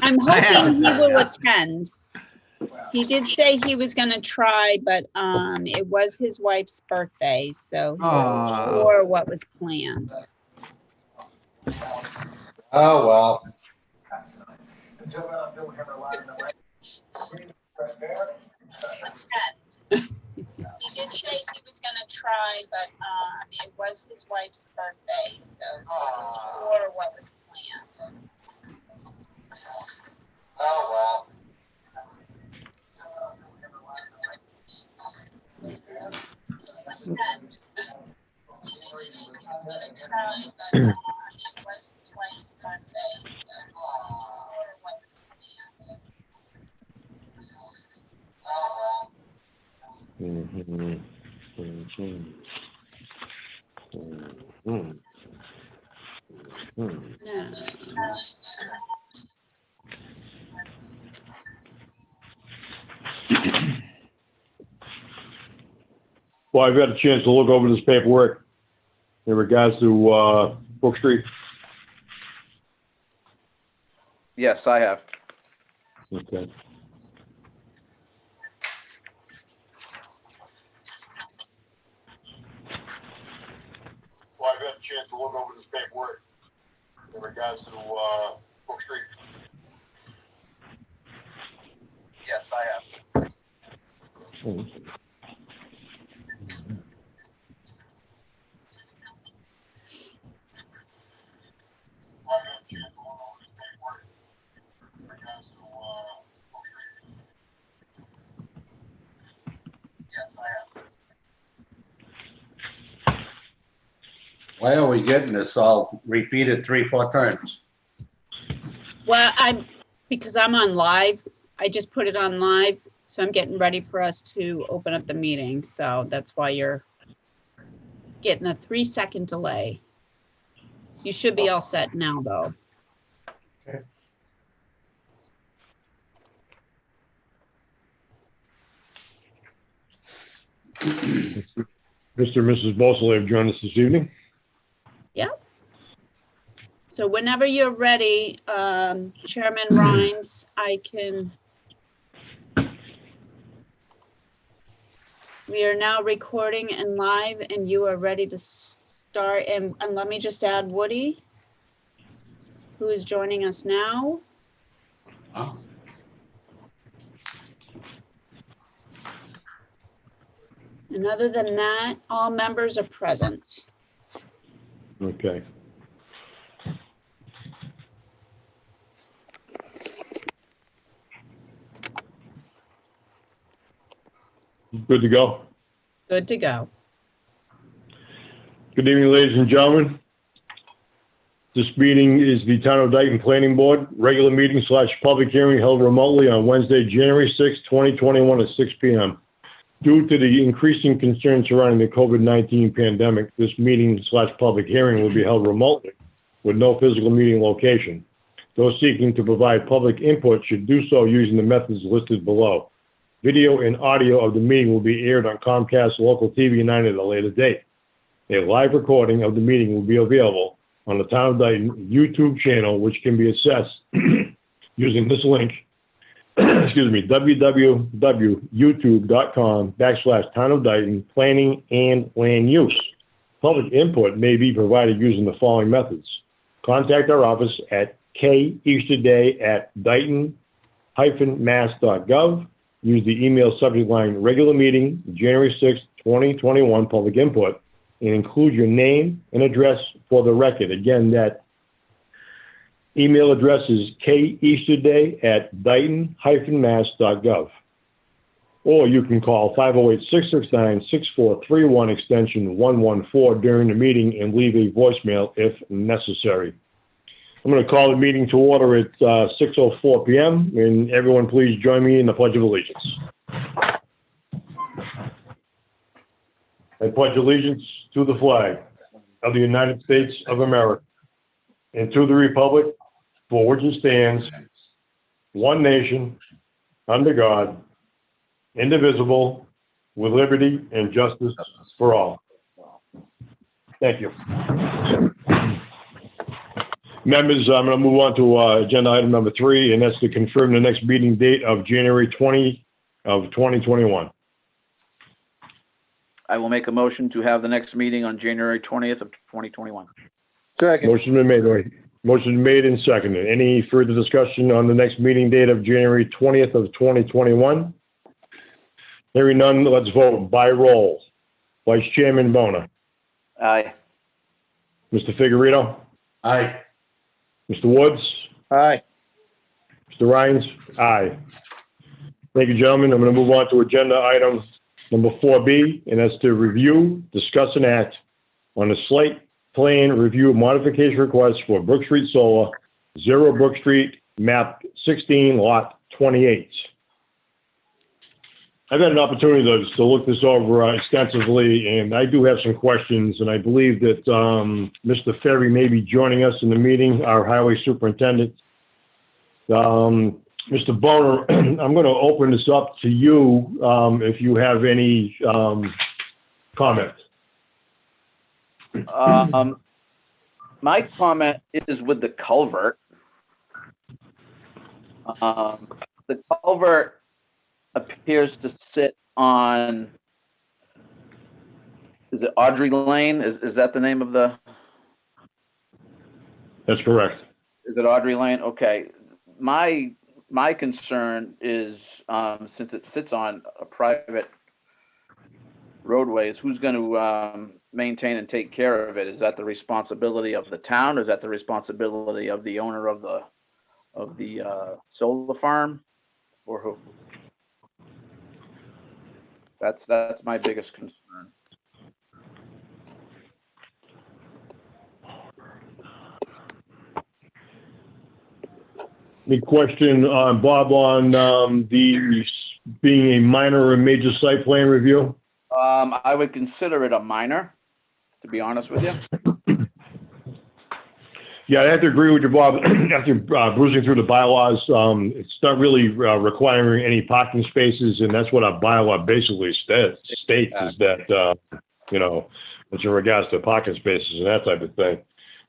I'm I have hoping it he there, will yeah. attend. He did say he was gonna try, but it was his wife's birthday, so he wasn't sure what was planned. Oh, well. He did say he was gonna try, but it was his wife's birthday, so he wasn't sure what was planned. Oh, well. Well, I've had a chance to look over this paperwork in regards to Brook Street. Yes, I have. Okay. Well, I've had a chance to look over this paperwork in regards to Brook Street. Yes, I have. Why are we getting this all repeated 3-4 times? Well, because I'm on live, I just put it on live, so I'm getting ready for us to open up the meeting. So that's why you're getting a 3-second delay. You should be all set now, though. Mr. and Mrs. Bosley have joined us this evening. Yep. So whenever you're ready, Chairman Rhines, we are now recording and live, and you are ready to start. And let me just add Woody, who is joining us now. Oh. And other than that, all members are present. Okay. Good to go. Good to go. Good evening, ladies and gentlemen. This meeting is the Town of Dayton Planning Board regular meeting / public hearing held remotely on Wednesday, January 6, 2021 at 6 p.m. Due to the increasing concern surrounding the COVID-19 pandemic, this meeting / public hearing will be held remotely with no physical meeting location. Those seeking to provide public input should do so using the methods listed below. Video and audio of the meeting will be aired on Comcast Local TV 9 at a later date. A live recording of the meeting will be available on the Town of Dayton YouTube channel, which can be accessed using this link, excuse me, www.youtube.com/Town of Dayton Planning and Land Use. Public input may be provided using the following methods. Contact our office at keasterday@dayton-mass.gov. Use the email subject line regular meeting, January 6, 2021, public input, and include your name and address for the record. Again, that email address is keasterday@dayton-mass.gov. Or you can call 508-669-6431 extension 114 during the meeting and leave a voicemail if necessary. I'm going to call the meeting to order at 6:04 p.m. and everyone please join me in the Pledge of Allegiance. I pledge allegiance to the flag of the United States of America and to the republic for which it stands, one nation, under God, indivisible, with liberty and justice for all. Thank you. Members, I'm going to move on to agenda item number 3, and that's to confirm the next meeting date of January 20 of 2021. I will make a motion to have the next meeting on January 20th of 2021. Second. Motion been made, right? Motion made and seconded. Any further discussion on the next meeting date of January 20th of 2021? Hearing none, let's vote by roll. Vice Chairman Bona. Aye. Mr. Figurito. Aye. Mr. Woods. Aye. Mr. Rhines. Aye. Thank you, gentlemen. I'm going to move on to agenda item number 4B, and that's to review, discuss, and act on the site plan review modification request for Brook Street Solar, 0 Brook Street, map 16, lot 28. I've had an opportunity to look this over extensively, and I do have some questions, and I believe that Mr. Ferry may be joining us in the meeting, our highway superintendent. Mr. Boner, I'm going to open this up to you if you have any comments. My comment is with the culvert. The culvert appears to sit on, is it Audrey Lane? Is that the name of the? That's correct. Is it Audrey Lane? Okay. My concern is, since it sits on a private roadway, is who's going to maintain and take care of it? Is that the responsibility of the town? Is that the responsibility of the owner of the solar farm, or who? That's my biggest concern. Any question, Bob, on the being a minor or major site plan review? I would consider it a minor, to be honest with you. Yeah, I have to agree with you, Bob. After bruising through the bylaws, it's not really requiring any parking spaces, and that's what our bylaw basically states is that, it's in regards to parking spaces and that type of thing.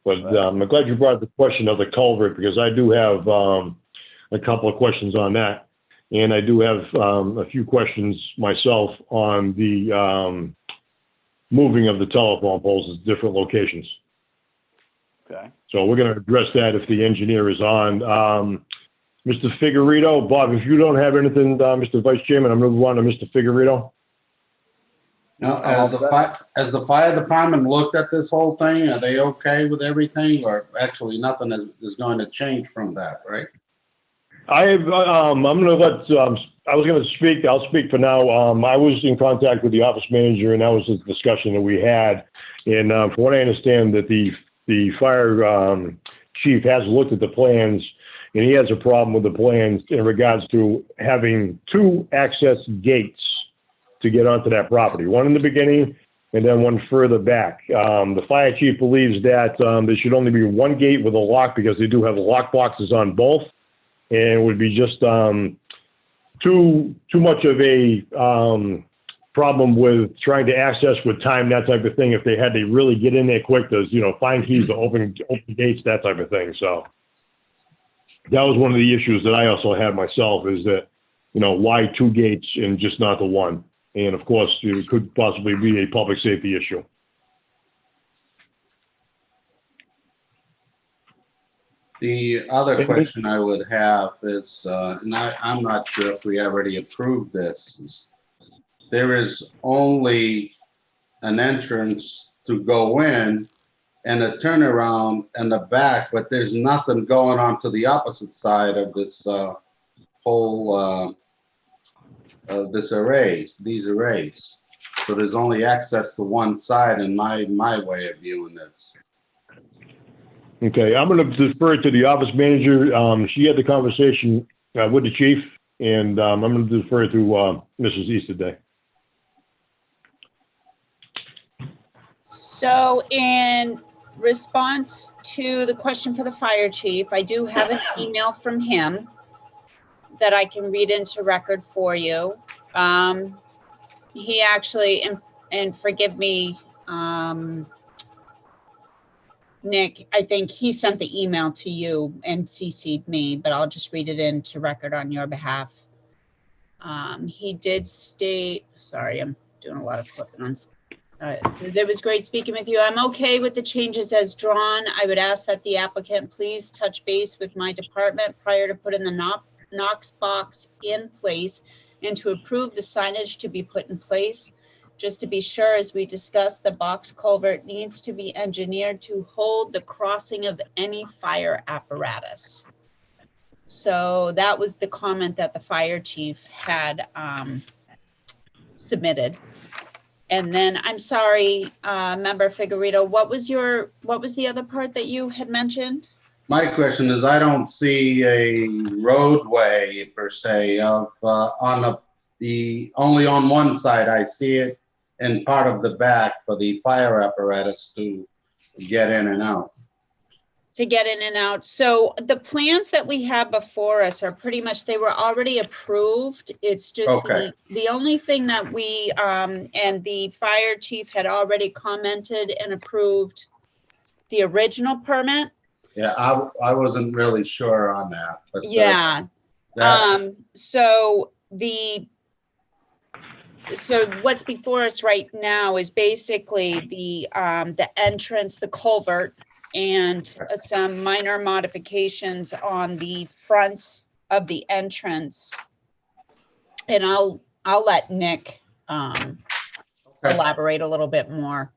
But I'm glad you brought up the question of the culvert, because I do have a couple of questions on that. And I do have a few questions myself on the moving of the telephone poles at different locations. Okay. So we're going to address that if the engineer is on. Mr. Figurito, Bob, if you don't have anything, Mr. Vice Chairman, I'm going to move on to Mr. Figurito. Now, has the fire department looked at this whole thing? Are they okay with everything, or actually nothing is going to change from that, right? I'm going to let, I was going to speak, I'll speak for now. I was in contact with the office manager, and that was the discussion that we had. And from what I understand, that the fire chief has looked at the plans, and he has a problem with the plans in regards to having 2 access gates to get onto that property. One in the beginning and then one further back. The fire chief believes that there should only be 1 gate with a lock, because they do have lock boxes on both. And it would be just too much of a problem with trying to access with time, that type of thing, if they had to really get in there quick to, find keys to open gates, that type of thing. So that was one of the issues that I also had myself, is that, why 2 gates and just not the 1? And of course, it could possibly be a public safety issue. The other question I would have is, and I'm not sure if we already approved this, is there is only an entrance to go in and a turnaround in the back, but there's nothing going on to the opposite side of this whole these arrays. So there's only access to one side in my way of viewing this. Okay, I'm going to defer to the office manager. She had the conversation with the chief, and I'm going to defer to Mrs. Easterday. So in response to the question for the fire chief, I do have an email from him that I can read into record for you. He actually, and forgive me, Nick, I think he sent the email to you and CC'd me, but I'll just read it into record on your behalf. He did state, sorry, I'm doing a lot of flipping on. It says, it was great speaking with you. I'm okay with the changes as drawn. I would ask that the applicant please touch base with my department prior to putting the Knox box in place and to approve the signage to be put in place. Just to be sure, as we discussed, the box culvert needs to be engineered to hold the crossing of any fire apparatus. So that was the comment that the fire chief had submitted. And then, I'm sorry, Member Figueredo, what was the other part that you had mentioned? My question is, I don't see a roadway per se of, on only on one side, I see it in part of the back for the fire apparatus to get in and out. To get in and out. So the plans that we have before us are pretty much, they were already approved. It's just Okay. the only thing that we, and the fire chief had already commented and approved the original permit. Yeah, I wasn't really sure on that, but. Yeah. that- So what's before us right now is basically the entrance, the culvert, and some minor modifications on the fronts of the entrance. And I'll let Nick elaborate a little bit more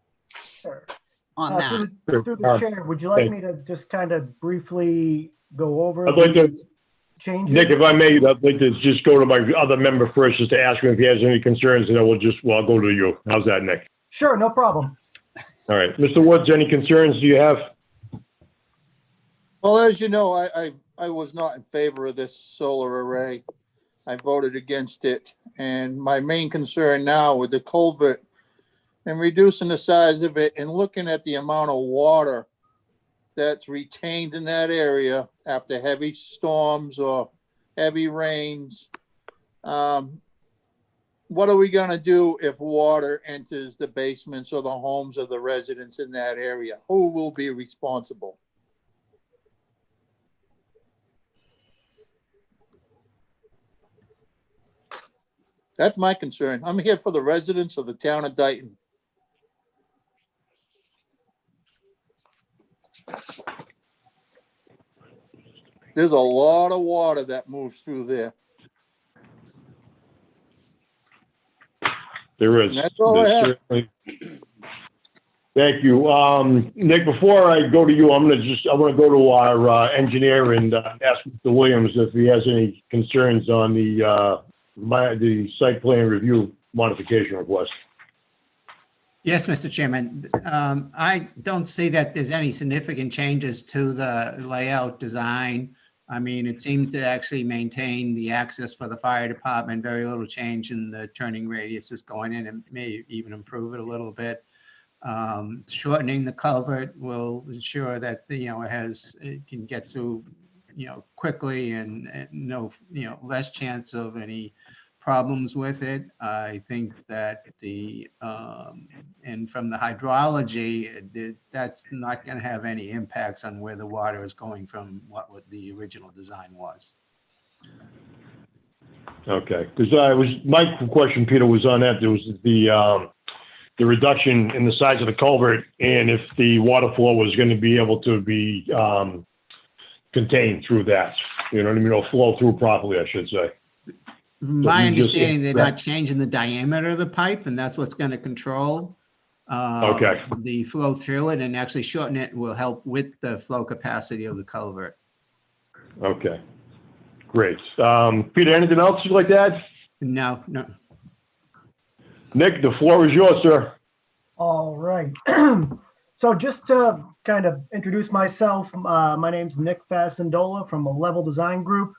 on that. Through the chair, would you like me to just kind of briefly go over I'd like to, the changes? Nick, if I may, I'd like to just go to my other member first, just to ask him if he has any concerns, and then well, I'll go to you. How's that, Nick? Sure, no problem. All right. Mr. Woods, any concerns do you have? Well, as you know, I was not in favor of this solar array. I voted against it. And my main concern now with the culvert and reducing the size of it and looking at the amount of water that's retained in that area after heavy storms or heavy rains. What are we going to do if water enters the basements or the homes of the residents in that area? Who will be responsible? That's my concern. I'm here for the residents of the town of Dayton. There's a lot of water that moves through there. There is. And that's all I have. Certainly. Thank you. Nick, before I go to you, I want to go to our engineer and ask Mr. Williams if he has any concerns on the site plan review modification request. Yes, Mr. Chairman. I don't see that there's any significant changes to the layout design. I mean, it seems to actually maintain the access for the fire department, very little change in the turning radiuses going in, and may even improve it a little bit. Shortening the culvert will ensure that, it can get to, quickly and no, less chance of any problems with it. I think that and from the hydrology, that's not going to have any impacts on where the water is going from what the original design was. Okay, because my question, Peter, was on that. There was the reduction in the size of the culvert, and if the water flow was going to be able to be contained through that, you know what I mean, or flow through properly, I should say. My understanding, they're not changing the diameter of the pipe, and that's what's going to control the flow through it, and actually shorten it will help with the flow capacity of the culvert. Okay, great. Peter, anything else you'd like to add? No. Nick, the floor is yours, sir. All right. So just to kind of introduce myself, my name's Nick Fasandola from a Level Design Group.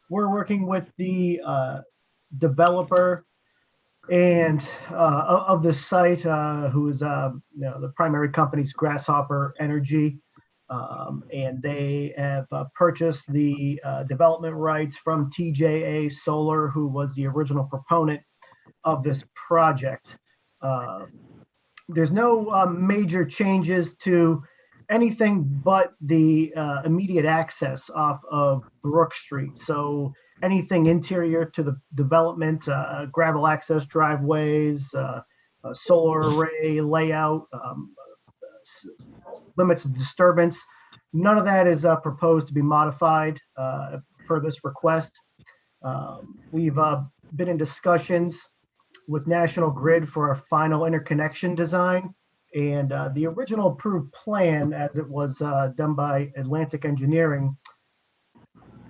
We're working with the developer and of the site, who is the primary company's Grasshopper Energy, and they have purchased the development rights from TJA Solar, who was the original proponent of this project. There's no major changes to anything but the immediate access off of Brook Street. So anything interior to the development, gravel access driveways, solar array layout, limits of disturbance. None of that is proposed to be modified per this request. We've been in discussions with National Grid for a final interconnection design. And the original approved plan, as it was done by Atlantic Engineering,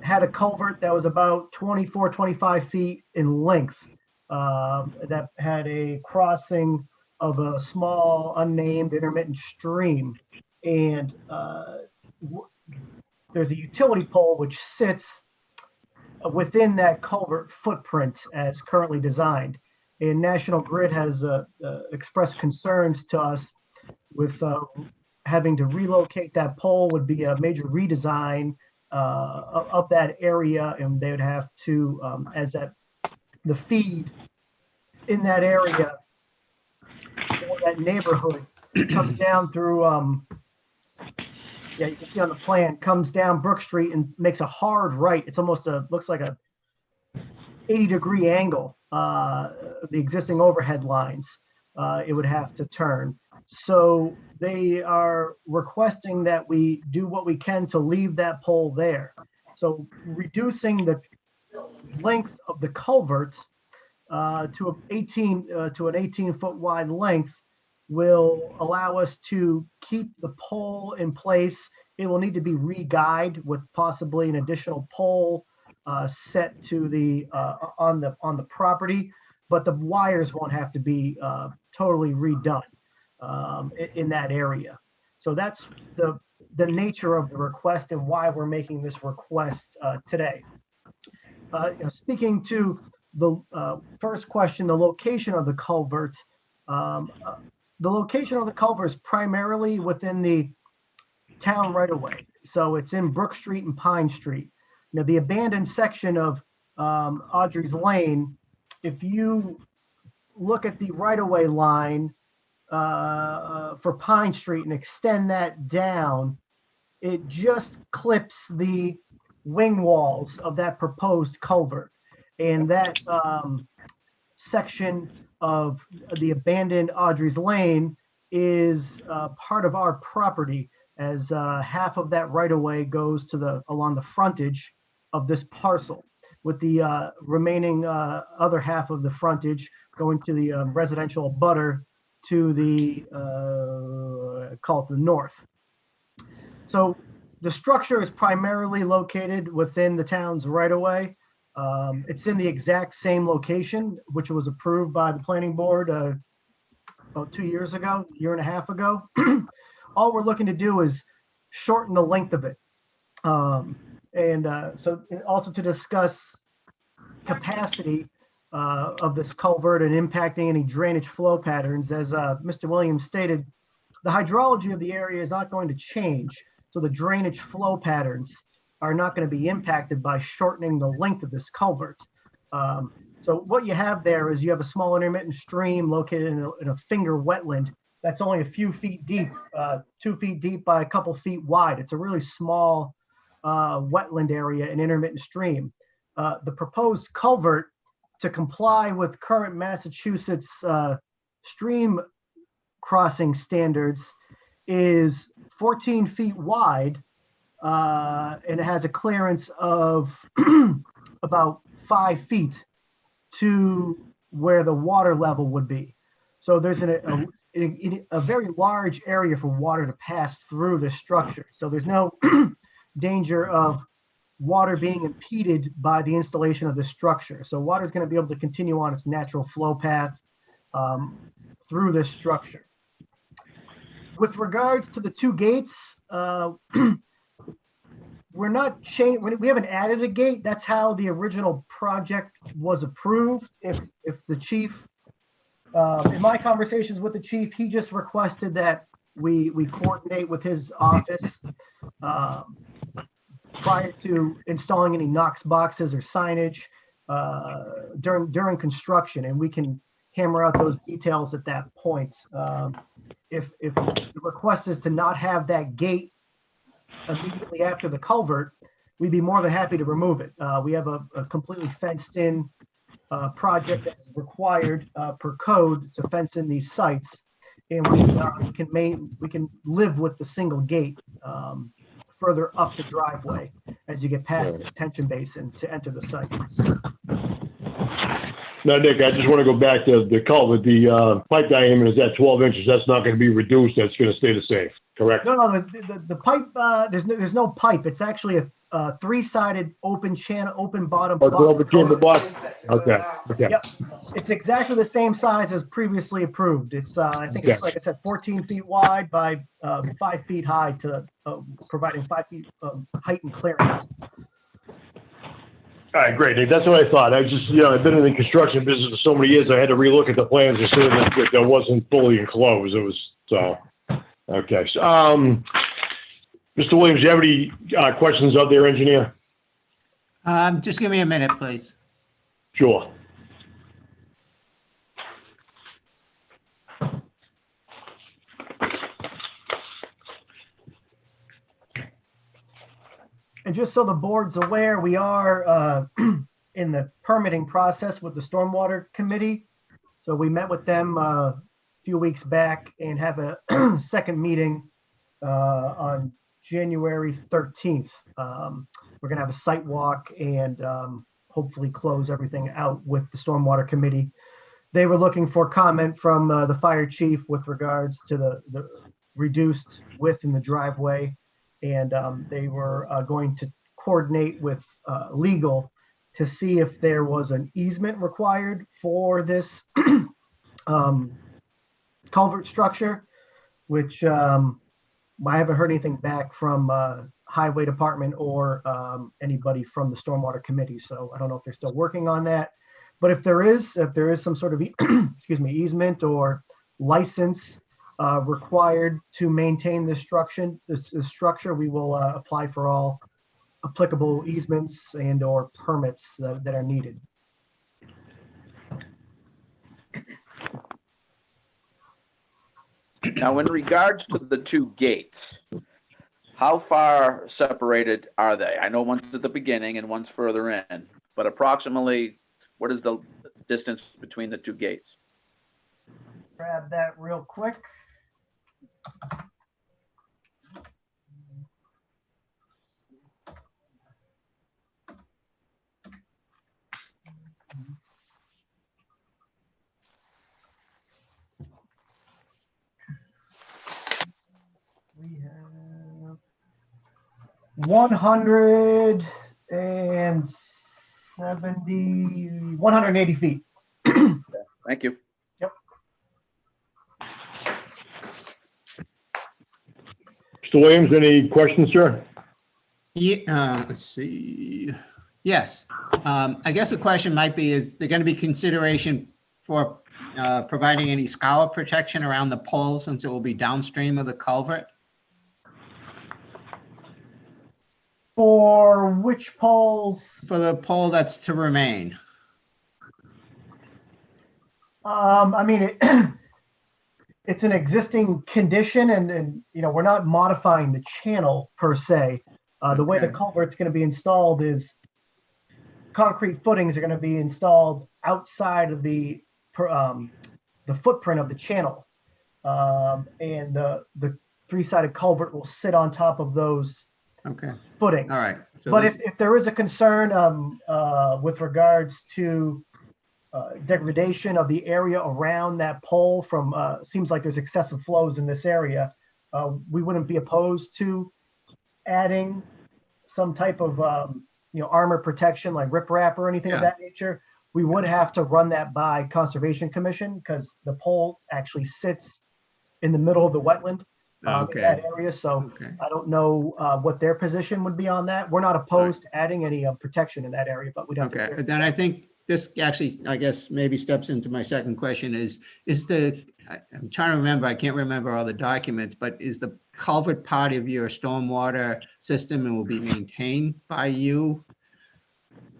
had a culvert that was about 24, 25 feet in length that had a crossing of a small unnamed intermittent stream. And there's a utility pole which sits within that culvert footprint as currently designed. And National Grid has expressed concerns to us with having to relocate that pole would be a major redesign of that area, and they would have to, the feed in that area for that neighborhood comes down through, yeah, you can see on the plan, comes down Brook Street and makes a hard right. It's almost looks like a 80-degree angle, the existing overhead lines, it would have to turn. So they are requesting that we do what we can to leave that pole there. So reducing the length of the culvert to an 18-foot wide length will allow us to keep the pole in place. It will need to be re-guyed with possibly an additional pole set to the on the property, but the wires won't have to be totally redone in that area. So that's the nature of the request and why we're making this request today. Speaking to the first question, the location of the culvert. The location of the culvert is primarily within the town right of way. So it's in Brook Street and Pine Street. Now, the abandoned section of Audrey's Lane, if you look at the right of way line for Pine Street and extend that down, it just clips the wing walls of that proposed culvert. And that section of the abandoned Audrey's Lane is part of our property, as half of that right of way goes to along the frontage of this parcel, with the remaining other half of the frontage going to the residential abutter to the call it the north. So the structure is primarily located within the town's right of way. It's in the exact same location, which was approved by the planning board about 2 years ago, year and a half ago. All we're looking to do is shorten the length of it. So also to discuss capacity of this culvert and impacting any drainage flow patterns. As Mr. Williams stated, the hydrology of the area is not going to change. So the drainage flow patterns are not going to be impacted by shortening the length of this culvert. So what you have there is you have a small intermittent stream located in a finger wetland that's only a few feet deep, 2 feet deep by a couple feet wide. It's a really small wetland area, an intermittent stream. The proposed culvert, to comply with current Massachusetts stream crossing standards, is 14 feet wide, and it has a clearance of about 5 feet to where the water level would be. So there's a very large area for water to pass through this structure. So there's no danger of water being impeded by the installation of this structure. So water is going to be able to continue on its natural flow path through this structure. With regards to the two gates, we're not changing. We haven't added a gate. That's how the original project was approved. If the chief, in my conversations with the chief, he just requested that we coordinate with his office prior to installing any Knox boxes or signage during construction, and we can hammer out those details at that point. if the request is to not have that gate immediately after the culvert, we'd be more than happy to remove it. We have a completely fenced in project that's required per code to fence in these sites. And we can live with the single gate further up the driveway as you get past the detention basin to enter the site. Now, Nick, I just want to go back to the culvert. The pipe diameter is at 12 inches. That's not going to be reduced. That's going to stay the same, correct? No, the pipe, there's no pipe. It's actually a three-sided open channel, open bottom Oh, it's box. over chamber box? Okay, okay. Yep. It's exactly the same size as previously approved. It's, I think it's, Okay. like I said, 14 feet wide by 5 feet high to providing 5 feet height and clearance. All right, great, Nick. That's what I thought. I just, I've been in the construction business for so many years. I had to relook at the plans to see that that wasn't fully enclosed. It was, so, okay. So, Mr. Williams, do you have any questions of their engineer? Just give me a minute, please. Sure. And just so the board's aware, we are in the permitting process with the Stormwater Committee. So we met with them a few weeks back and have a second meeting on January 13th. We're gonna have a site walk and hopefully close everything out with the Stormwater Committee. They were looking for comment from the fire chief with regards to the reduced width in the driveway. And they were going to coordinate with legal to see if there was an easement required for this culvert structure, which I haven't heard anything back from Highway Department or anybody from the Stormwater Committee. So I don't know if they're still working on that. But if there is some sort of excuse me, easement or license required to maintain this structure, we will apply for all applicable easements and or permits that are needed. Now, in regards to the two gates, how far separated are they? I know one's at the beginning and one's further in, but approximately what is the distance between the two gates? Grab that real quick. We have 180 feet. Thank you. Mr. Williams, any questions, sir? Yeah, let's see. Yes. I guess the question might be, is there going to be consideration for providing any scour protection around the pole since it will be downstream of the culvert? For which poles? For the pole that's to remain. I mean, it's an existing condition and we're not modifying the channel per se. The way the Okay. culvert's going to be installed is concrete footings are going to be installed outside of the footprint of the channel. And the three-sided culvert will sit on top of those Okay. footings. All right. So But this- if there is a concern with regards to degradation of the area around that pole from, seems like there's excessive flows in this area, we wouldn't be opposed to adding some type of, armor protection like riprap or anything of Yeah. that nature. We would have to run that by Conservation Commission because the pole actually sits in the middle of the wetland in Okay. that area. So Okay. I don't know what their position would be on that. We're not opposed to adding any protection in that area, but we'd have Okay, to. then I think this actually, I guess, maybe steps into my second question I'm trying to remember, I can't remember all the documents, but is the culvert part of your stormwater system and will be maintained by you?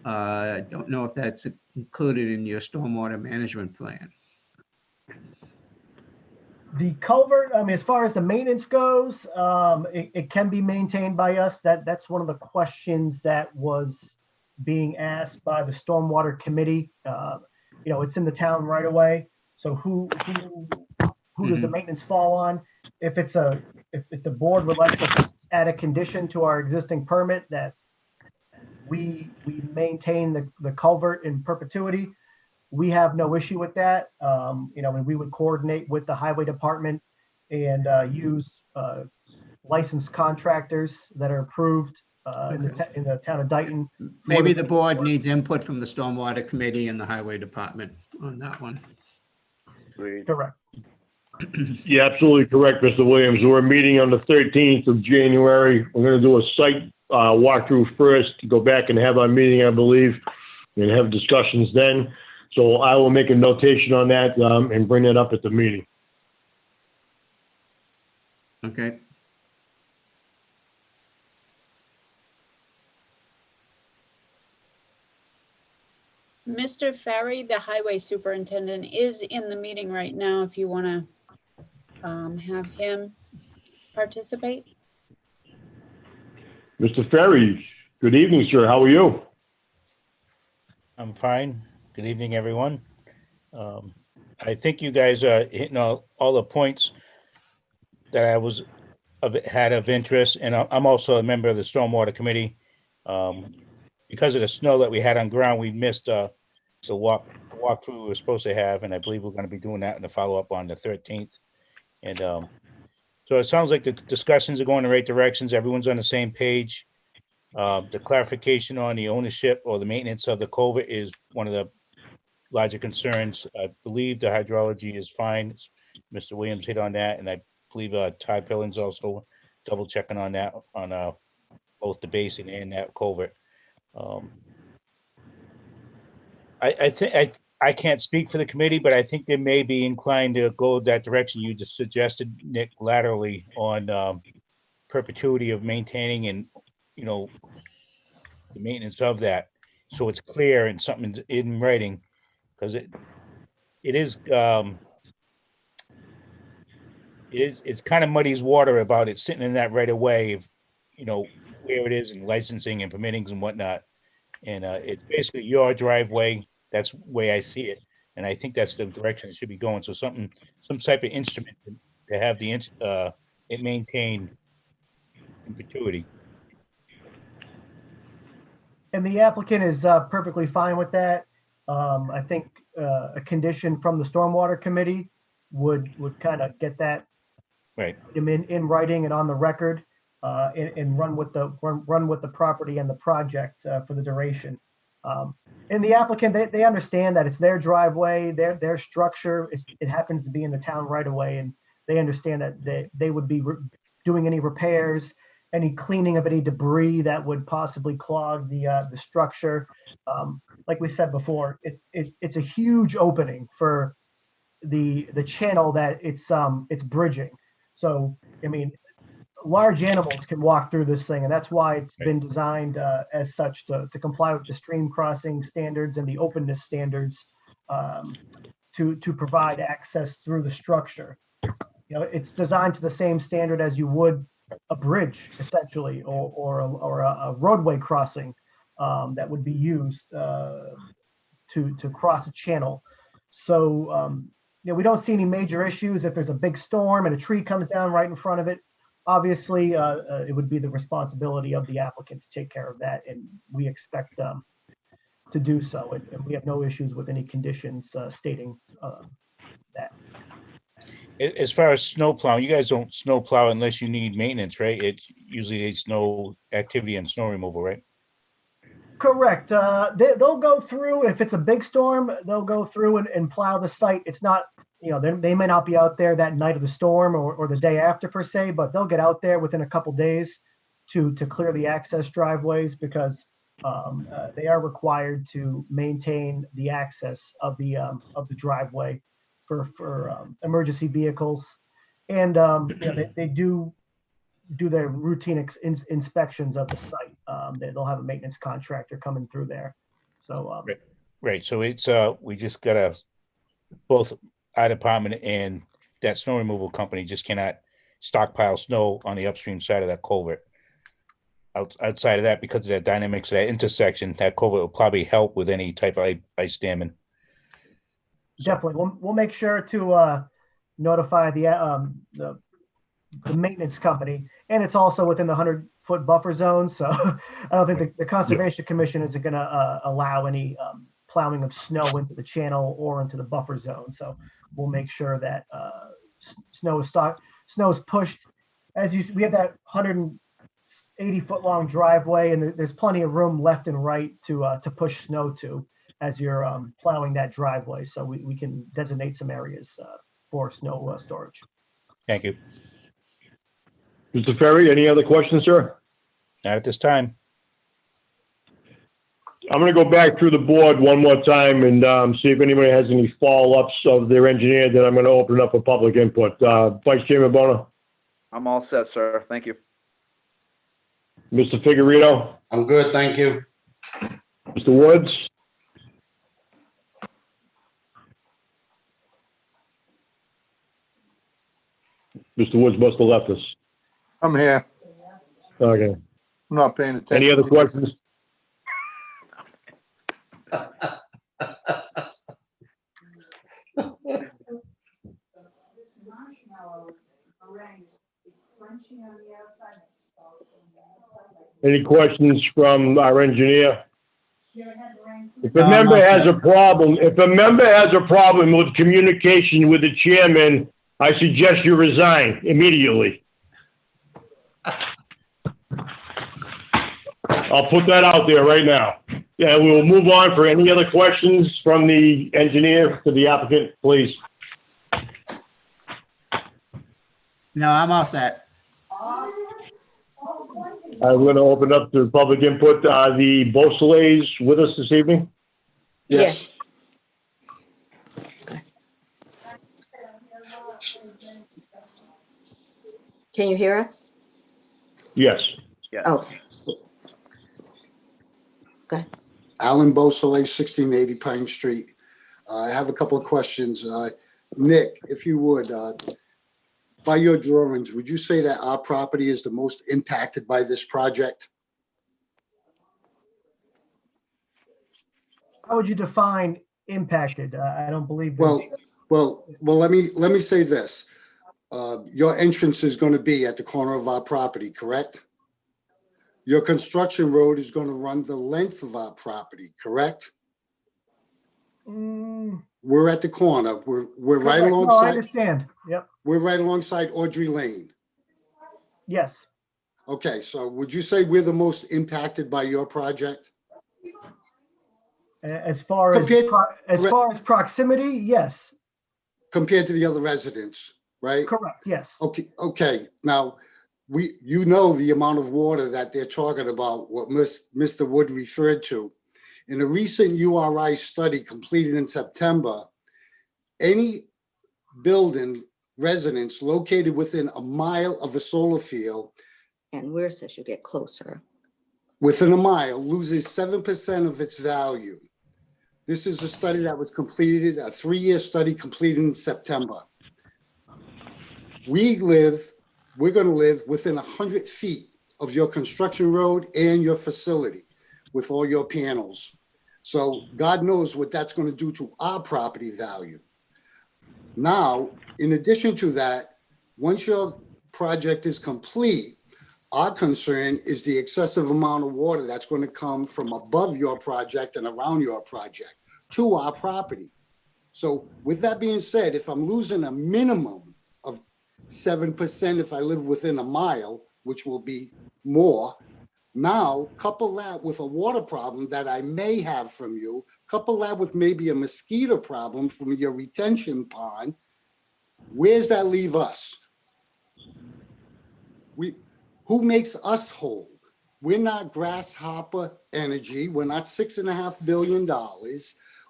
I don't know if that's included in your stormwater management plan. The culvert, I mean, as far as the maintenance goes, it can be maintained by us. That's one of the questions that was being asked by the Stormwater Committee. You know, it's in the town right away. So who does the maintenance fall on? If the board would like to add a condition to our existing permit that we maintain the culvert in perpetuity, we have no issue with that. You know, and we would coordinate with the highway department and use licensed contractors that are approved in the town of Dayton. Maybe the board needs input from the Stormwater Committee and the Highway Department on that one. Agreed. Correct. Yeah, absolutely correct, Mr. Williams. We're meeting on the 13th of January. We're going to do a site walkthrough first, go back and have our meeting, I believe, and have discussions then. So I will make a notation on that and bring that up at the meeting. Okay. Mr. Ferry, the highway superintendent, is in the meeting right now if you want to have him participate. Mr. Ferry, good evening, sir. How are you? I'm fine. Good evening, everyone. I think you guys are hitting all the points that I had of interest, and I'm also a member of the Stormwater Committee. Because of the snow that we had on ground, we missed the walkthrough we were supposed to have, and I believe we're going to be doing that in the follow-up on the 13th. And so it sounds like the discussions are going in the right directions. Everyone's on the same page. The clarification on the ownership or the maintenance of the culvert is one of the larger concerns. I believe the hydrology is fine. Mr. Williams hit on that, and I believe Todd Pillen's also double checking on that on both the basin and that culvert. I think I can't speak for the committee, but I think they may be inclined to go that direction you just suggested, Nick, laterally on perpetuity of maintaining and, you know, the maintenance of that. So it's clear and something's in writing, because it's kind of muddies water about it sitting in that right of way of, you know, where it is and licensing and permittings and whatnot. And it's basically your driveway. That's the way I see it. And I think that's the direction it should be going. So some type of instrument to have the it maintained in perpetuity. And the applicant is perfectly fine with that. I think a condition from the Stormwater Committee would kind of get that Right. in writing and on the record, and run with the property and the project for the duration. And the applicant, they understand that it's their driveway, their structure. It happens to be in the town right away, and they understand that they would be doing any repairs, any cleaning of any debris that would possibly clog the structure. Like we said before, it's a huge opening for the channel that it's bridging. So, I mean, large animals can walk through this thing, and that's why it's been designed as such to comply with the stream crossing standards and the openness standards to provide access through the structure. You know, it's designed to the same standard as you would a bridge, essentially, or a roadway crossing that would be used to cross a channel. So, you know, we don't see any major issues. If there's a big storm and a tree comes down right in front of it, obviously, it would be the responsibility of the applicant to take care of that, and we expect to do so. And we have no issues with any conditions stating that. As far as snow plowing, you guys don't snow plow unless you need maintenance, right? It's usually a snow activity and snow removal, right? Correct. They'll go through, if it's a big storm, they'll go through and plow the site. It's not, you know, they may not be out there that night of the storm or the day after per se, but they'll get out there within a couple days to clear the access driveways, because they are required to maintain the access of the driveway for emergency vehicles. And you know, they do their routine inspections of the site. They'll have a maintenance contractor coming through there. So Right. So it's we just gotta, both our department and that snow removal company just cannot stockpile snow on the upstream side of that culvert. Outside of that, because of the dynamics of that intersection, that culvert will probably help with any type of ice damming. Definitely. We'll make sure to notify the maintenance company, and it's also within the 100-foot buffer zone. So I don't think the Conservation Commission is going to allow any plowing of snow into the channel or into the buffer zone. So we'll make sure that snow is pushed. We have that 180-foot long driveway, and there's plenty of room left and right to push snow to as you're plowing that driveway. So we can designate some areas for snow storage. Thank you. Mr. Ferry, any other questions, sir? Not at this time. I'm going to go back through the board one more time and see if anybody has any follow-ups of their engineer. Then I'm going to open up for public input. Vice Chairman Bono, I'm all set, sir. Thank you. Mr. Figurito, I'm good, thank you. Mr. Woods, Mr. Woods must have left us. I'm here. Okay. I'm not paying attention. Any other questions? Any questions from our engineer? If a member has a problem, with communication with the chairman, I suggest you resign immediately. I'll put that out there right now. Yeah, we will move on for any other questions from the engineer to the applicant, please. No, I'm all set. I'm going to open up to public input. The Beausoleils with us this evening? Yes. Can you hear us? Yes. Yes. Okay. Alan Beausoleil, 1680 Pine Street. I have a couple of questions. Nick, if you would, by your drawings, would you say that our property is the most impacted by this project? How would you define impacted? I don't believe. Well, let me say this. Your entrance is going to be at the corner of our property, correct? Your construction road is going to run the length of our property, correct? We're at the corner. We're right Correct. No, I alongside. understand. Yep. We're right alongside Audrey Lane. Yes. Okay, so would you say we're the most impacted by your project? As far as proximity, yes. Compared to the other residents, right? Correct. Yes. Okay. Now, you know the amount of water that they're talking about, what Mr. Wood referred to. In a recent URI study completed in September, any building residence located within a mile of a solar field, And where it says you get closer. within a mile, loses 7% of its value. This is a study that was completed, a 3-year study completed in September. We're going to live within 100 feet of your construction road and your facility with all your panels. So God knows what that's going to do to our property value. Now, in addition to that, once your project is complete, our concern is the excessive amount of water that's going to come from above your project and around your project to our property. So with that being said, if I'm losing a minimum of 7% if I live within a mile, which will be more, now couple that with a water problem that I may have from you, couple that with maybe a mosquito problem from your retention pond, where's that leave us? Who makes us whole? We're not Grasshopper Energy. We're not $6.5 billion.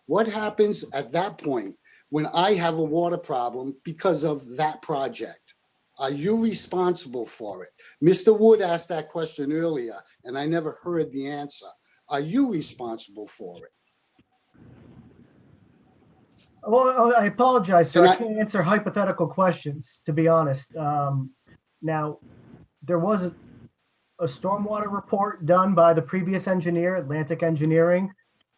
What happens at that point when I have a water problem because of that project? Are you responsible for it? Mr. Wood asked that question earlier, and I never heard the answer. Are you responsible for it? Well, I apologize, sir. And I I- can't answer hypothetical questions, to be honest. Now, there was a stormwater report done by the previous engineer, Atlantic Engineering,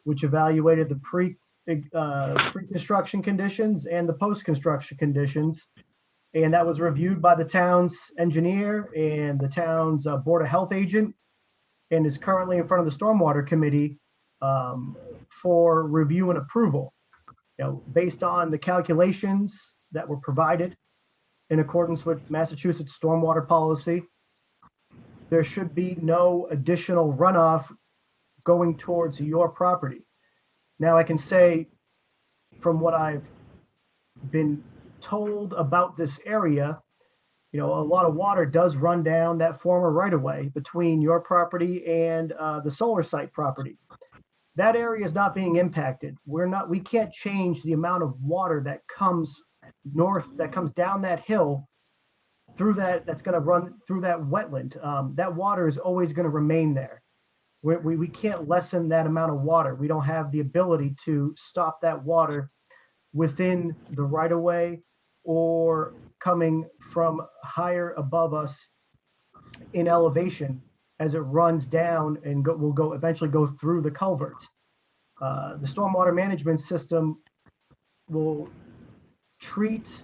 which evaluated the pre-construction conditions and the post-construction conditions. And that was reviewed by the town's engineer and the town's Board of Health agent, and is currently in front of the Stormwater Committee for review and approval. You know, based on the calculations that were provided in accordance with Massachusetts stormwater policy, there should be no additional runoff going towards your property. Now, I can say from what I've been told about this area, you know, a lot of water does run down that former right-of-way between your property and the solar site property. That area is not being impacted. We can't change the amount of water that comes north, that comes down that hill through that's going to run through that wetland. That water is always going to remain there. We can't lessen that amount of water. We don't have the ability to stop that water within the right-of-way or coming from higher above us in elevation as it runs down and will eventually go through the culvert. The stormwater management system will treat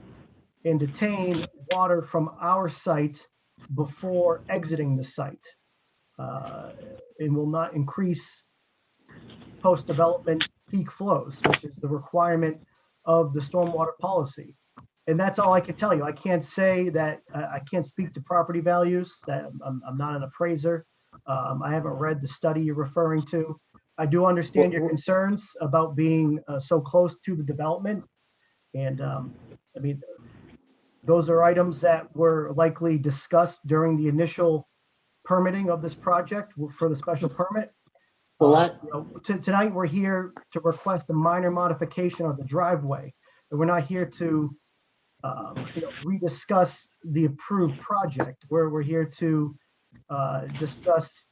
and detain water from our site before exiting the site, and will not increase post-development peak flows, which is the requirement of the stormwater policy. And that's all I can tell you. I can't say that, I can't speak to property values, that I'm not an appraiser. I haven't read the study you're referring to. I do understand your concerns about being so close to the development. And I mean, those are items that were likely discussed during the initial permitting of this project for the special permit. Well, You know, tonight, we're here to request a minor modification of the driveway. And we're not here to you know, rediscuss the approved project. We're here to discuss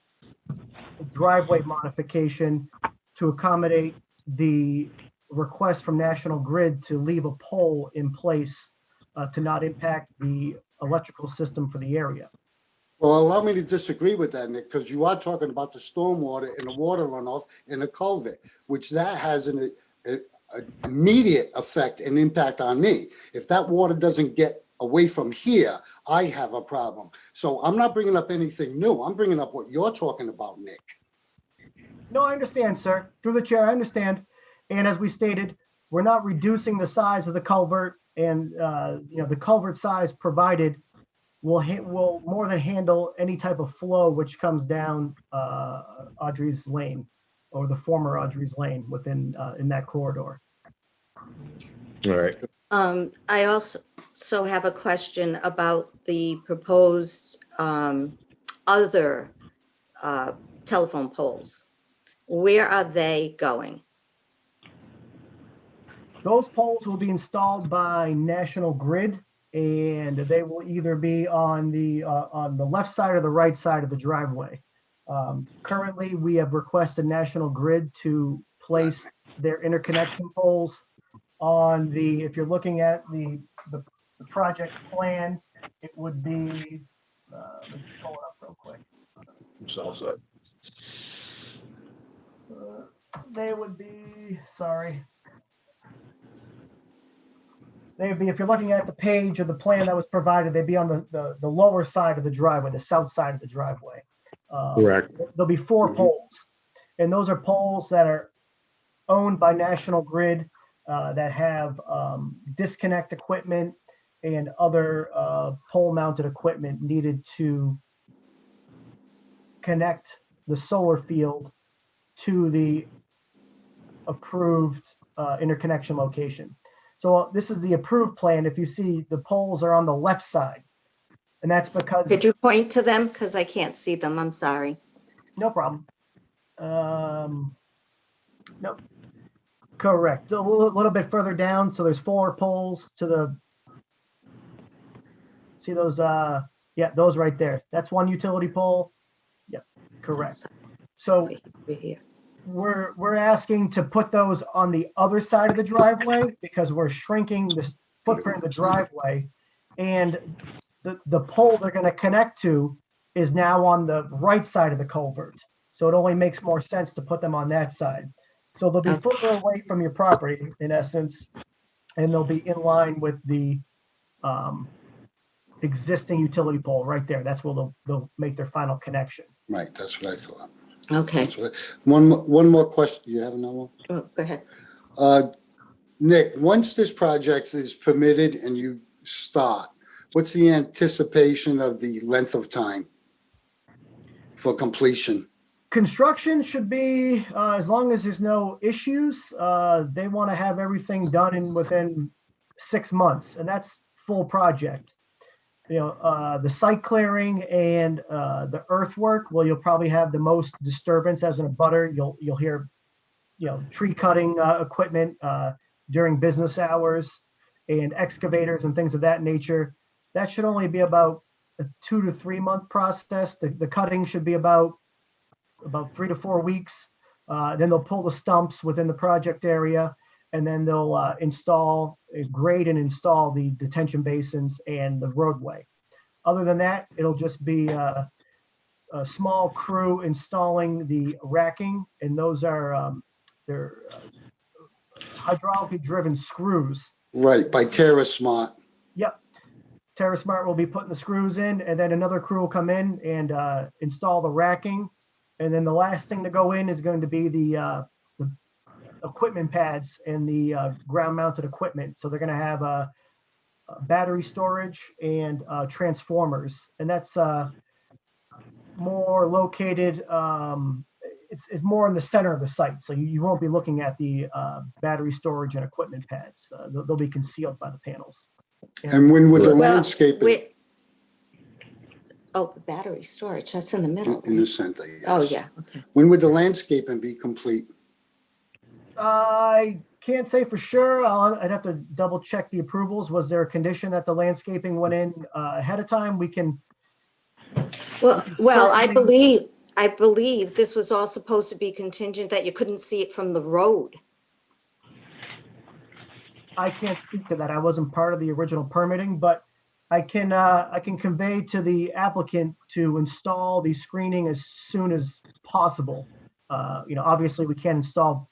the driveway modification to accommodate the request from National Grid to leave a pole in place to not impact the electrical system for the area. Well, allow me to disagree with that, Nick, because you are talking about the stormwater and the water runoff in the culvert, which that has an immediate effect and impact on me. If that water doesn't get away from here, I have a problem. So I'm not bringing up anything new. I'm bringing up what you're talking about, Nick. No, I understand, sir. Through the chair, I understand. And as we stated, we're not reducing the size of the culvert, and you know, the culvert size provided will more than handle any type of flow which comes down Audrey's Lane, or the former Audrey's Lane within in that corridor. All right. I also have a question about the proposed other telephone poles. Where are they going? Those poles will be installed by National Grid, and they will either be on the left side or the right side of the driveway. Currently, we have requested National Grid to place their interconnection poles on the, if you're looking at the project plan, it would be, let me just pull it up real quick. South side. They would be, sorry. They'd be, if you're looking at the page of the plan that was provided, they'd be on the lower side of the driveway, the south side of the driveway. Correct. There'll be 4 poles, and those are poles that are owned by National Grid that have disconnect equipment and other pole-mounted equipment needed to connect the solar field to the approved interconnection location. So this is the approved plan. If you see, the poles are on the left side, and that's because. Could you point to them? Because I can't see them. I'm sorry. No problem. Nope. Correct. A little bit further down. So there's 4 poles to the. See those? Yeah, those right there. That's one utility pole. Yep. Correct. So We're here. we're asking to put those on the other side of the driveway because we're shrinking the footprint of the driveway. And the pole they're going to connect to is now on the right side of the culvert. So it only makes more sense to put them on that side. So they'll be further away from your property in essence, and they'll be in line with the existing utility pole right there. That's where they'll make their final connection. Right, that's what I thought. Okay, One more question. You have another one? oh, go ahead. Nick, once this project is permitted and you start, what's the anticipation of the length of time for completion? Construction should be, as long as there's no issues, they want to have everything done within 6 months, and that's full project. You know, the site clearing and the earthwork, well, you'll probably have the most disturbance as an abutter. You'll hear, you know, tree cutting equipment during business hours and excavators and things of that nature. That should only be about a 2 to 3 month process. The cutting should be about 3 to 4 weeks. Then they'll pull the stumps within the project area, and then they'll grade and install the detention basins and the roadway. Other than that, it'll just be a small crew installing the racking, and those are they're hydraulically driven screws. Right, by TerraSmart. Yep. TerraSmart will be putting the screws in, and then another crew will come in and install the racking. And then the last thing to go in is going to be the equipment pads and the ground mounted equipment. So they're going to have a battery storage and transformers, and that's more located. It's more in the center of the site, so you won't be looking at the battery storage and equipment pads. They'll be concealed by the panels. And when would the Well, landscaping oh, the battery storage, that's in the middle. in the right? center? Yes. Oh, yeah, okay. When would the landscaping be complete? I can't say for sure. I'd have to double check the approvals. Was there a condition that the landscaping went in ahead of time? We can. Well, I certainly- believe this was all supposed to be contingent that you couldn't see it from the road. I can't speak to that. I wasn't part of the original permitting, but I can convey to the applicant to install the screening as soon as possible. You know, obviously we can't install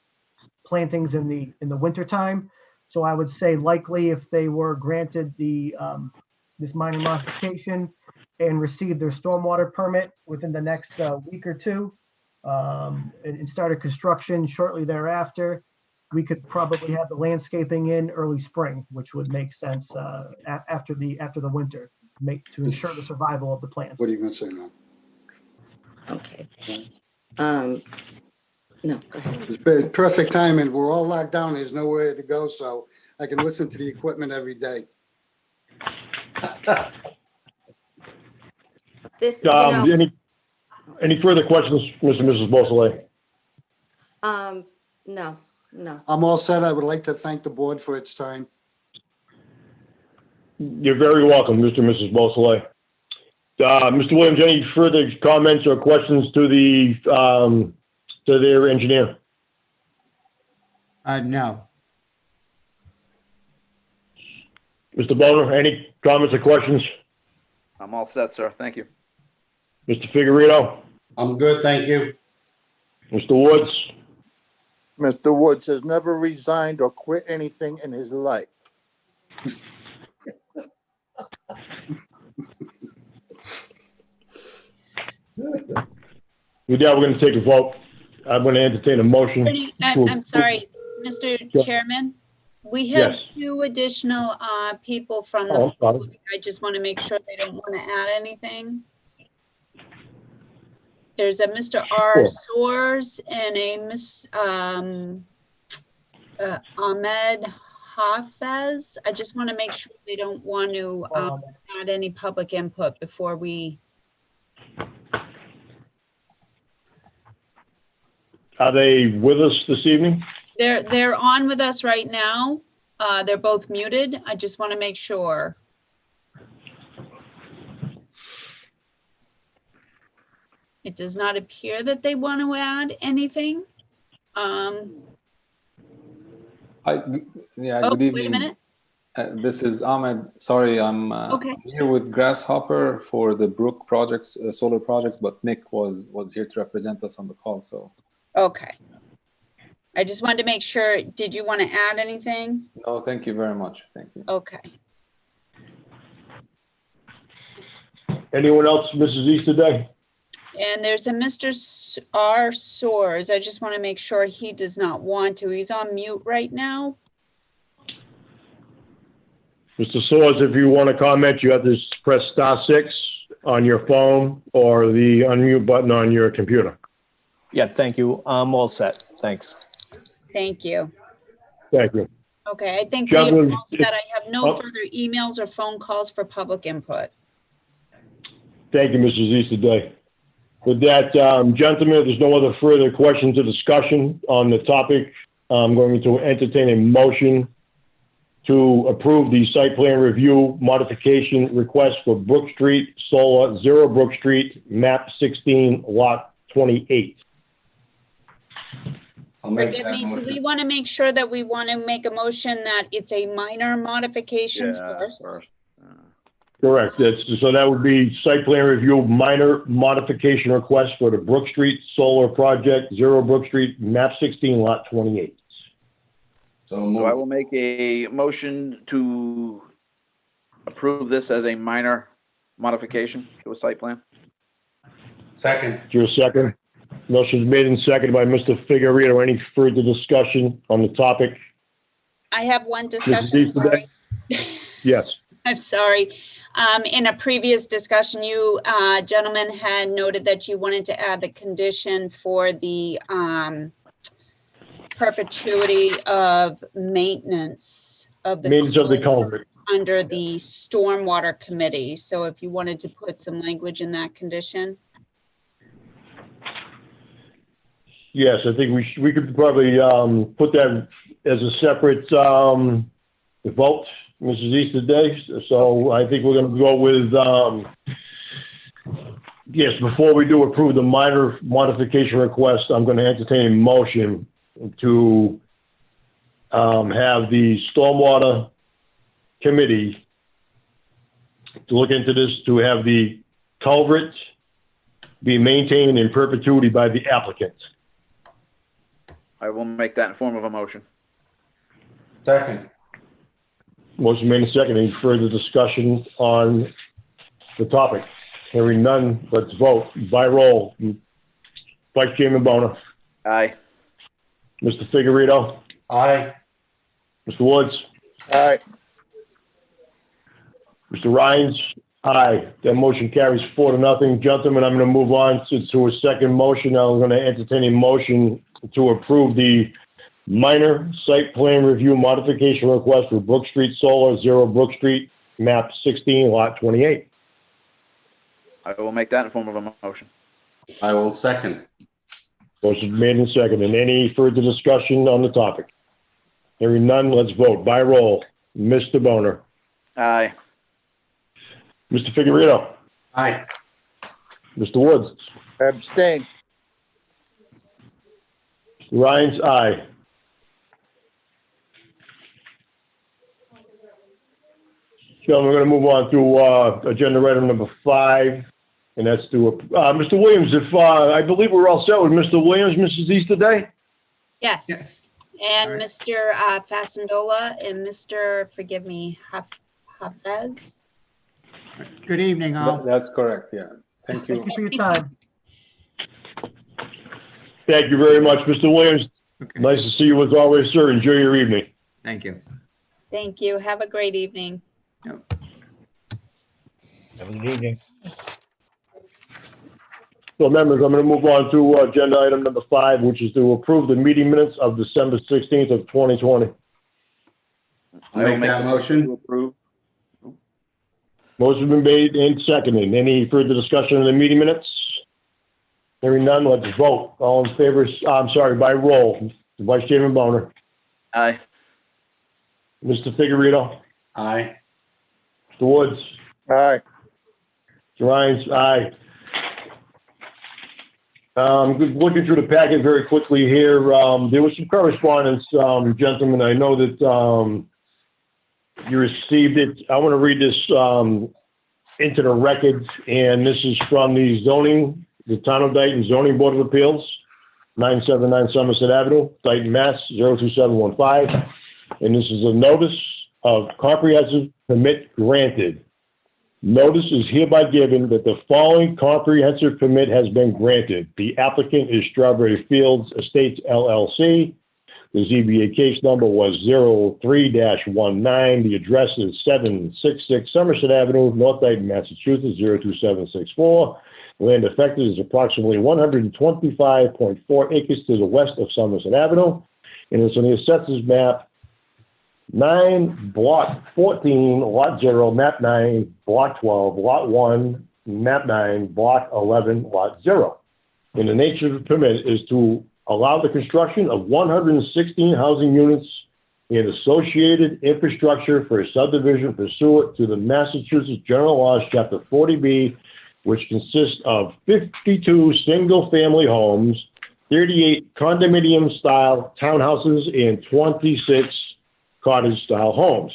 plantings in the winter time. So I would say likely if they were granted the this minor modification and received their stormwater permit within the next week or two, and started construction shortly thereafter, we could probably have the landscaping in early spring, which would make sense after the winter, to ensure the survival of the plants. What are you going to say now? Okay. No, go ahead. It's perfect timing. We're all locked down. There's nowhere to go, so I can listen to the equipment every day. This, you know, Any further questions, Mr. and Mrs. Beausoleil? no. I'm all set. I would like to thank the board for its time. You're very welcome, Mr. and Mrs. Beausoleil. Mr. Williams, any further comments or questions to their engineer? No. Mr. Boner, any comments or questions? I'm all set, sir. Thank you. Mr. Figueredo? I'm good, thank you. Mr. Woods? Mr. Woods has never resigned or quit anything in his life. With that, we're going to take a vote. I'm going to entertain a motion. I'm sorry, Mr. Chairman. We have Yes. 2 additional people from Oh, the sorry. public. I just want to make sure they don't want to add anything. There's a Mr. R. Sure. Soares and a Miss Ahmed Hafez. I just want to make sure they don't want to add any public input before we. Are they with us this evening? They're on with us right now. They're both muted. I just want to make sure. It does not appear that they want to add anything. Hi, yeah, Oh, good wait a evening. minute. This is Ahmed. Sorry, I'm Okay. here with Grasshopper for the Brook projects, solar project, but Nick was here to represent us on the call, so. Okay. I just wanted to make sure, did you want to add anything? No, thank you very much. Thank you. Okay. Anyone else, Mrs. Easterday? And there's a Mr. R. Soares. I just want to make sure he does not want to. He's on mute right now. Mr. Soares, if you want to comment, you have to press *6 on your phone or the unmute button on your computer. Yeah, thank you. I'm all set. Thanks. Thank you. Thank you. Okay, I think we are Gentlemen, all set. I have no oh. further emails or phone calls for public input. Thank you, Mrs. Easterday. With that, gentlemen, if there's no other further questions or discussion on the topic, I'm going to entertain a motion to approve the site plan review modification request for Brook Street Solar, 0 Brook Street, map 16, lot 28. I'll make Forgive that me, do we motion. want to make sure that we want to make a motion that it's a minor modification first? Correct. So that would be site plan review minor modification request for the Brook Street Solar Project, 0 Brook Street, map 16, lot 28. So So I will move. make a motion to approve this as a minor modification to a site plan. Second. Is there a second? Motion is made and seconded by Mr. Figueredo. Any further discussion on the topic? I have one Mrs. discussion, Easterday? sorry. Yes. I'm sorry. In a previous discussion, you gentlemen had noted that you wanted to add the condition for the perpetuity of maintenance of the Maintenance of the culvert. under the stormwater committee. So if you wanted to put some language in that condition. Yes, I think we could probably put that as a separate vote, Mrs. Easterday. So I think we're going to go with, yes, before we do approve the minor modification request, I'm going to entertain a motion to have the stormwater committee to look into this, to have the culvert be maintained in perpetuity by the applicant. I will make that in form of a motion. Second. Motion made and seconded. Any further discussion on the topic? Hearing none, let's vote by roll. Vice Chairman Boner. Aye. Mr. Figueredo. Aye. Mr. Woods. Aye. Mr. Rhines. Aye. That motion carries 4-0. Gentlemen, I'm going to move on to a second motion. I'm going to entertain a motion to approve the minor site plan review modification request for Brook Street Solar, 0 Brook Street, map 16, lot 28. I will make that in form of a motion. I will second. Motion made and seconded. Any further discussion on the topic? Hearing none, let's vote by roll. Mr. Boner. Aye. Mr. Figueredo. Aye. Mr. Woods. Abstain. Ryan's aye. Gentlemen, we're going to move on to agenda item number 5, and that's to Mr. Williams. If I believe we're all set with Mr. Williams, Mrs. Easterday. Yes. Yes. And All right. Mr. Fasendola and Mr., forgive me, Hafez. Good evening, all. That's correct, yeah. Thank you. Thank you for your time. Thank you very much, Mr. Williams. Okay, Nice to see you as always, sir. Enjoy your evening. thank you. Thank you. Have a great evening. Have a good evening. So members, I'm going to move on to agenda item number 5, which is to approve the meeting minutes of December 16th of 2020. I'll make that To motion. approve. Motion been made and seconded. Any further discussion on the meeting minutes? Hearing none, let's vote. All in favor, I'm sorry, by roll. Vice Chairman Boner. Aye. Mr. Figueredo. Aye. Mr. Woods. Aye. Mr. Rhines, aye. Looking through the packet very quickly here, there was some correspondence, gentlemen. I know that you received it. I want to read this into the record, and this is from the Town of Dayton Zoning Board of Appeals, 979 Somerset Avenue, Dayton, Mass. 02715. And this is a notice of comprehensive permit granted. Notice is hereby given that the following comprehensive permit has been granted. The applicant is Strawberry Fields Estates LLC. The ZBA case number was 03-19. The address is 766 Somerset Avenue, North Dayton, Massachusetts, 02764. Land affected is approximately 125.4 acres to the west of Somerset Avenue. And it's on the assessors map 9, block 14, lot 0, map 9, block 12, lot 1, map 9, block 11, lot 0. And the nature of the permit is to allow the construction of 116 housing units and associated infrastructure for a subdivision pursuant to the Massachusetts General Laws, Chapter 40B, which consists of 52 single-family homes, 38 condominium-style townhouses, and 26 cottage-style homes.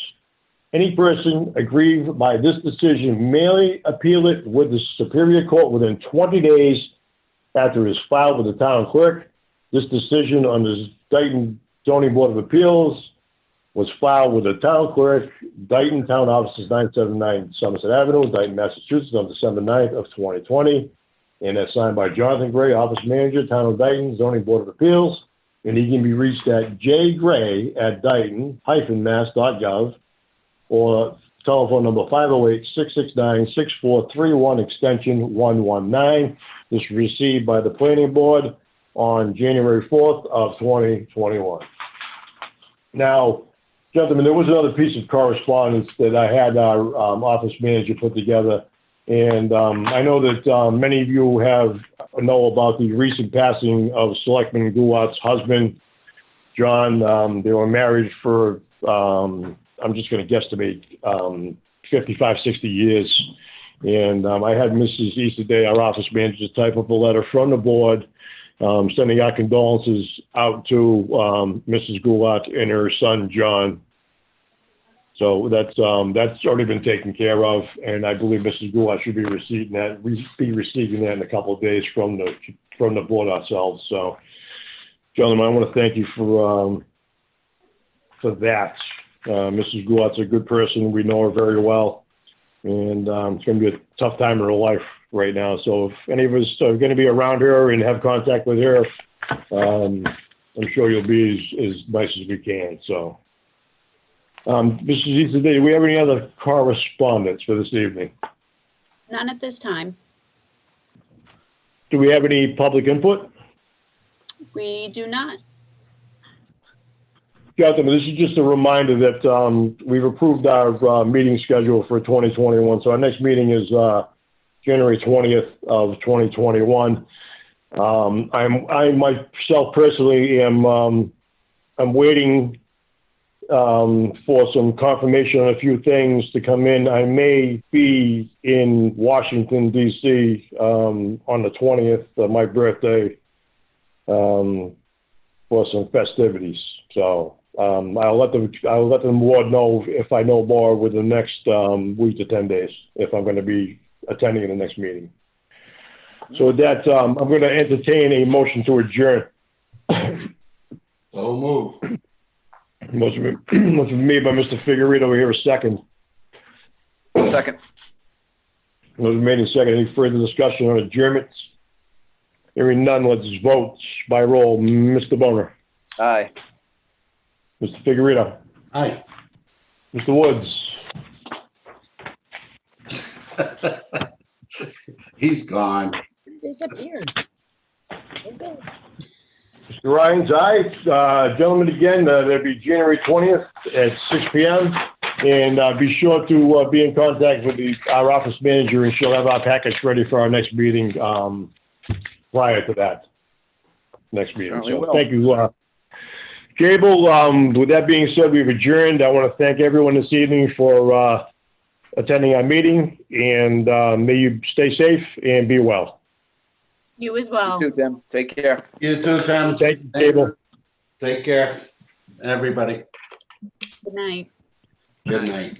Any person aggrieved by this decision may appeal it with the Superior Court within 20 days after it is filed with the town clerk. This decision on the Dayton Zoning Board of Appeals was filed with the town clerk, Dayton Town Offices, 979 Somerset Avenue, Dayton, Massachusetts, on December 9th of 2020. And that's signed by Jonathan Gray, Office Manager, Town of Dayton Zoning Board of Appeals. And he can be reached at jgray@dayton-mass.gov or telephone number 508-669-6431, extension 119. This was received by the Planning Board on January 4th of 2021. Now, gentlemen, there was another piece of correspondence that I had our office manager put together. And I know that many of you know about the recent passing of Selectman Goulart's husband, John. They were married for, I'm just going to guesstimate, 55, 60 years. And I had Mrs. Easterday, our office manager, type up a letter from the board, sending our condolences out to Mrs. Goulart and her son, John. So that's already been taken care of, and I believe Mrs. Goulart should be receiving that in a couple of days from the board ourselves. So, gentlemen, I want to thank you for that. Mrs. Goulart's a good person. We know her very well, and it's going to be a tough time in her life right now. So if any of us are going to be around her and have contact with her, I'm sure you'll be as nice as we can. So. Mrs. Easterday, do we have any other correspondence for this evening? None at this time. Do we have any public input? We do not. Gentlemen, this is just a reminder that we've approved our meeting schedule for 2021. So our next meeting is January 20th of 2021. I myself personally am I'm waiting for some confirmation on a few things to come in. I may be in Washington, D.C. On the 20th, my birthday, for some festivities. So I'll let the board know if I know more within the next week to 10 days, if I'm going to be attending in the next meeting. So with that, I'm going to entertain a motion to adjourn. So move. Motion made by Mr. Figueredo. We hear a second. Second. Motion made and second. Any further discussion on adjournments? Hearing none, let's vote by roll. Mr. Boner. Aye. Mr. Figueredo. Aye. Mr. Woods. He's gone. Disappeared. Okay. Mr. Ryan's aye. Gentlemen, again, that'll be January 20th at 6 p.m. And be sure to be in contact with our office manager, and she'll have our package ready for our next meeting prior to that next meeting. Certainly So will. thank you. Cable, with that being said, we've adjourned. I want to thank everyone this evening for attending our meeting, and may you stay safe and be well. You as well. You too, Tim. Take care. You too, Tim. Thank you, Cable. Take care, everybody. Good night. Good night.